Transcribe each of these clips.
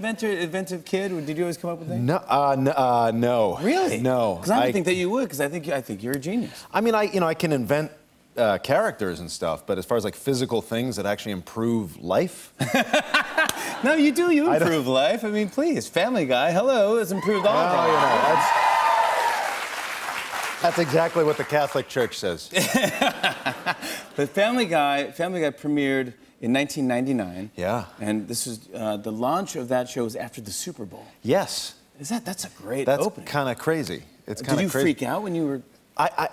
inventive kid? Or did you always come up with things? No. Really? No. Because I don't think that you would. Because I think you're a genius. I mean, I can invent characters and stuff, but as far as like physical things that actually improve life. No, you do. You improve life. I mean, please, Family Guy. Hello, has improved all of you know, that's exactly what the Catholic Church says. But Family Guy premiered in 1999. Yeah. And this was the launch of that show was after the Super Bowl. Yes. That's a great That's opening. That's kind of crazy. It's kind of crazy. Did you freak out when you were?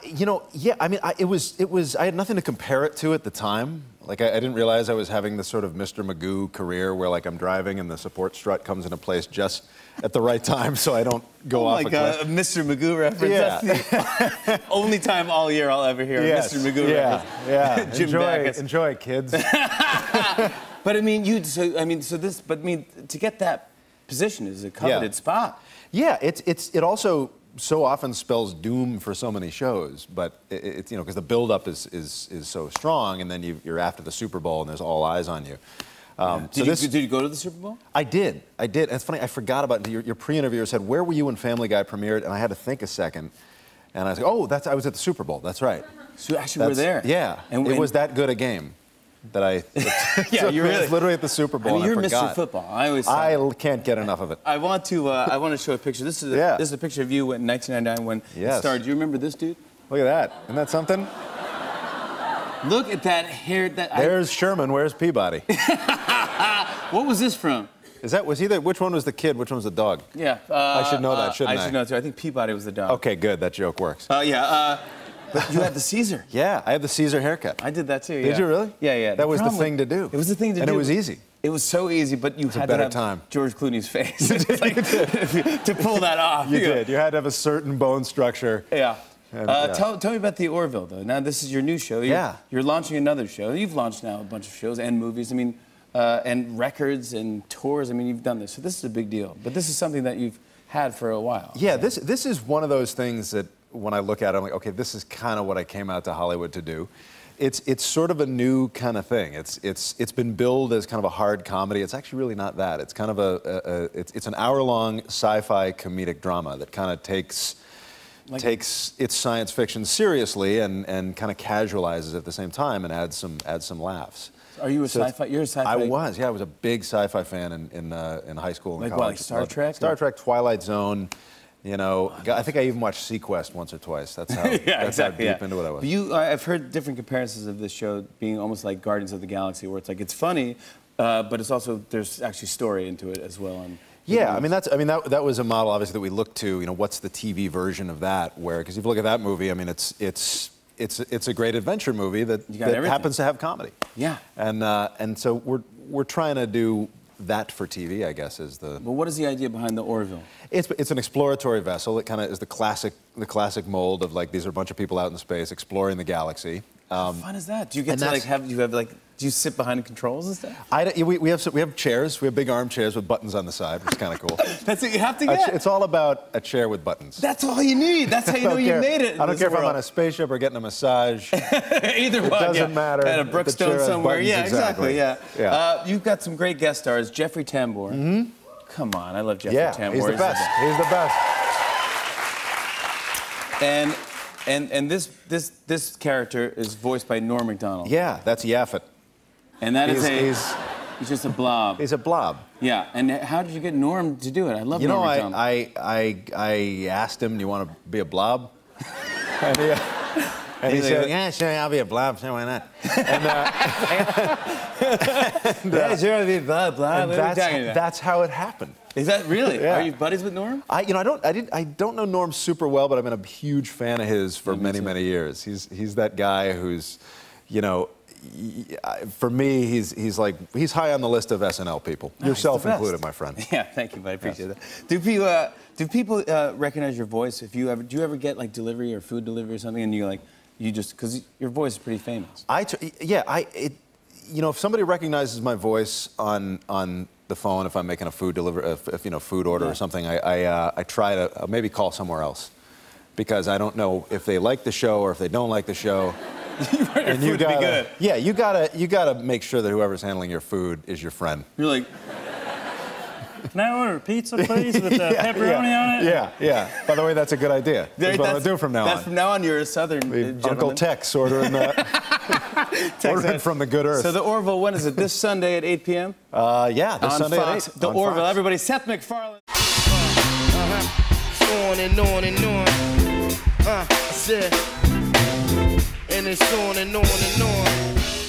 You know, yeah. I mean, it was. I had nothing to compare it to at the time. Like, I didn't realize I was having this sort of Mr. Magoo career where, like, I'm driving and the support strut comes into place just at the right time so I don't go off a cliff. Oh, my God, a Mr. Magoo reference. Yeah. That's the only time all year I'll ever hear a Mr. Magoo reference. Yeah, Jim enjoy, kids. But, I mean, to get that position is a coveted spot. Yeah, it also so often spells doom for so many shows, but it's you know, because the buildup is so strong, and then you're after the Super Bowl and there's all eyes on you. Did you go to the Super Bowl? I did. And it's funny, I forgot about it. Your pre-interviewer said, "Where were you when Family Guy premiered?" And I had to think a second, and I was like, "Oh, I was at the Super Bowl. That's right." So you actually were there. Yeah, and it was that good a game that I. Yeah, so you really. It was literally at the Super Bowl. I mean, you're and I forgot. Mr. Football. I can't get enough of it. I want to show a picture. This is a picture of you in 1999 when it started. Do you remember this dude? Look at that. Isn't that something? Look at that hair. There's Sherman. Where's Peabody? What was this from? Which one was the kid? Which one was the dog? Yeah. I should know that, shouldn't I? I should know too. I think Peabody was the dog. Okay, good. That joke works. But you had the Caesar. Yeah, I had the Caesar haircut. I did that too. Did you really? Yeah. That was the thing to do. It was the thing to do. And it was easy. It was so easy, but you had to have George Clooney's face to pull that off. You did. You had to have a certain bone structure. Yeah. Tell me about the Orville, though. Now, this is your new show. You're launching another show. You've launched now a bunch of shows and movies. I mean, and records and tours. I mean, you've done this. So this is a big deal. But this is something that you've had for a while. Yeah, this is one of those things that when I look at it, I'm like, okay, this is kind of what I came out to Hollywood to do. It's sort of a new kind of thing. It's been billed as kind of a hard comedy. It's actually really not that. It's kind of it's an hour-long sci-fi comedic drama that kind of takes its science fiction seriously and kind of casualizes it at the same time and adds some laughs. Are you a sci-fi? You're a sci-fi. I was. Yeah, I was a big sci-fi fan in high school and college. Like Star Trek? Star Trek, Twilight Zone. You know, I think I even watched Sequest once or twice. That's how, how deep into it I was. But I've heard different comparisons of this show being almost like Guardians of the Galaxy, where it's like it's funny, but it's also there's actually story into it as well. Yeah, I mean that was a model obviously that we looked to. You know, what's the TV version of that? Because if you look at that movie, I mean it's a great adventure movie that happens to have comedy. Yeah. And so we're trying to do that for TV, I guess, is the. Well, what is the idea behind the Orville? It's an exploratory vessel. It kind of is the classic mold of like these are a bunch of people out in space exploring the galaxy. How fun is that? Do you get to do you sit behind the controls and stuff? We have chairs. We have big armchairs with buttons on the side, which is kind of cool. That's what you have to get. It's all about a chair with buttons. That's all you need. That's how you know you made it. I don't care if I'm on a spaceship or getting a massage. Either one. It doesn't matter. At a Brookstone somewhere. Buttons, yeah, exactly. Yeah. You've got some great guest stars. Jeffrey Tambor. Mm-hmm. Come on, I love Jeffrey Tambor. He's the best. He's the best. And this character is voiced by Norm Macdonald. Yeah, that's Yaphet. And that he's just a blob. He's a blob. Yeah. And how did you get Norm to do it? I love Norm Macdonald. I asked him, "Do you want to be a blob?" And he said, "Yeah, sure, I'll be a blob. Sure, why not?" Yeah, sure, I'll be a blob. That's how it happened. Is that really? Yeah. Are you buddies with Norm? I don't know Norm super well, but I've been a huge fan of his for many years. He's that guy who's, you know, for me, he's high on the list of SNL people. Yourself included, my friend. Yeah, thank you, buddy. I appreciate that. Do people recognize your voice? Do you ever get like delivery or food delivery or something, and because your voice is pretty famous. You know, if somebody recognizes my voice on the phone, if I'm making a food food order or something, I try to maybe call somewhere else, because I don't know if they like the show or if they don't like the show. And you gotta be good. Yeah, you gotta make sure that whoever's handling your food is your friend. You're like, Can I order a pizza, please, with pepperoni on it? Yeah, yeah. By the way, that's a good idea. That's what I'll do from now on. From now on, you're a Southern gentleman. Uncle Tex ordering ordering from the good earth. So the Orville, when is it? This Sunday at 8 p.m.? Yeah, this Sunday Fox, at 8. The Orville. Fox. Everybody, Seth MacFarlane. On and on and on. And it's on and on and on.